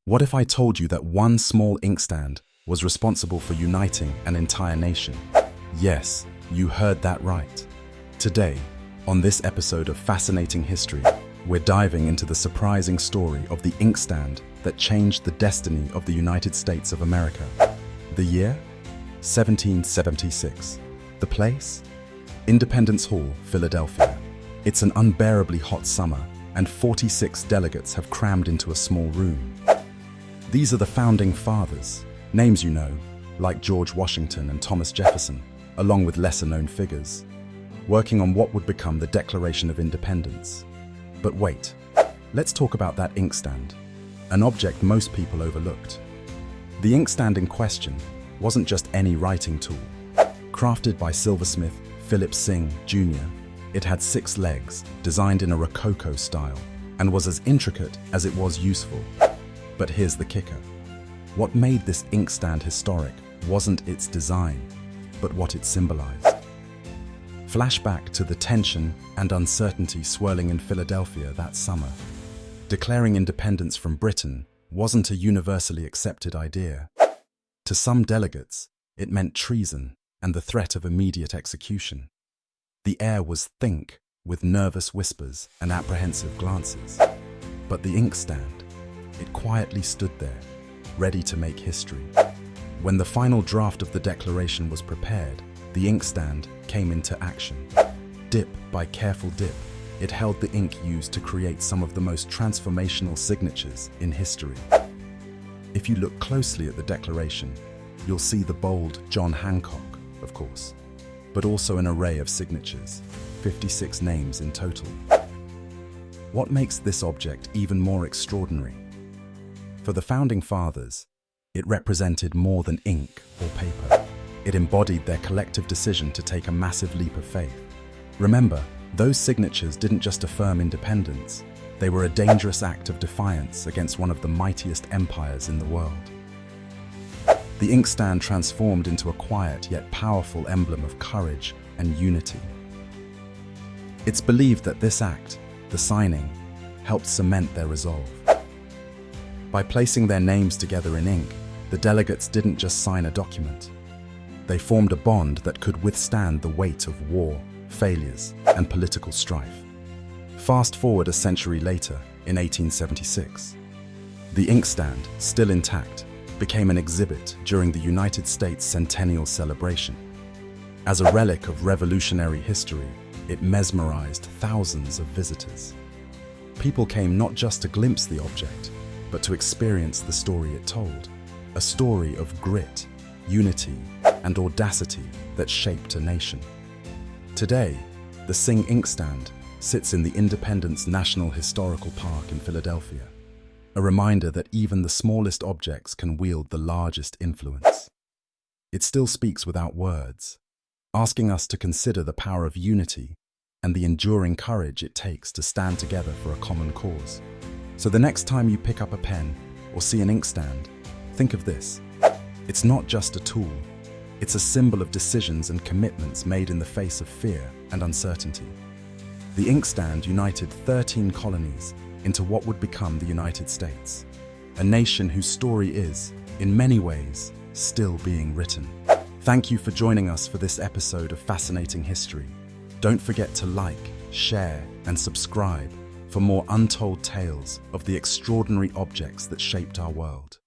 What if I told you that one small inkstand was responsible for uniting an entire nation? Yes, you heard that right. Today, on this episode of Fascinating History, we're diving into the surprising story of the inkstand that changed the destiny of the United States of America. The year? 1776. The place? Independence Hall, Philadelphia. It's an unbearably hot summer, and 46 delegates have crammed into a small room. These are the founding fathers, names you know, like George Washington and Thomas Jefferson, along with lesser-known figures, working on what would become the Declaration of Independence. But wait, let's talk about that inkstand, an object most people overlooked. The inkstand in question wasn't just any writing tool. Crafted by silversmith Philip Singh, Jr., it had 6 legs, designed in a Rococo style, and was as intricate as it was useful. But here's the kicker. What made this inkstand historic wasn't its design, but what it symbolized. Flashback to the tension and uncertainty swirling in Philadelphia that summer. Declaring independence from Britain wasn't a universally accepted idea. To some delegates, it meant treason and the threat of immediate execution. The air was thick with nervous whispers and apprehensive glances. But the inkstand, it quietly stood there, ready to make history. When the final draft of the Declaration was prepared, the inkstand came into action. Dip by careful dip, it held the ink used to create some of the most transformational signatures in history. If you look closely at the Declaration, you'll see the bold John Hancock, of course, but also an array of signatures, 56 names in total. What makes this object even more extraordinary? For the Founding Fathers, it represented more than ink or paper. It embodied their collective decision to take a massive leap of faith. Remember, those signatures didn't just affirm independence, they were a dangerous act of defiance against one of the mightiest empires in the world. The inkstand transformed into a quiet yet powerful emblem of courage and unity. It's believed that this act, the signing, helped cement their resolve. By placing their names together in ink, the delegates didn't just sign a document. They formed a bond that could withstand the weight of war, failures, and political strife. Fast forward a century later, in 1876. The inkstand, still intact, became an exhibit during the United States Centennial Celebration. As a relic of revolutionary history, it mesmerized thousands of visitors. People came not just to glimpse the object, but to experience the story it told, a story of grit, unity, and audacity that shaped a nation. Today, the Singh inkstand sits in the Independence National Historical Park in Philadelphia, a reminder that even the smallest objects can wield the largest influence. It still speaks without words, asking us to consider the power of unity and the enduring courage it takes to stand together for a common cause. So the next time you pick up a pen or see an inkstand, think of this. It's not just a tool. It's a symbol of decisions and commitments made in the face of fear and uncertainty. The inkstand united 13 colonies into what would become the United States, a nation whose story is, in many ways, still being written. Thank you for joining us for this episode of Fascinating History. Don't forget to like, share, and subscribe for more untold tales of the extraordinary objects that shaped our world.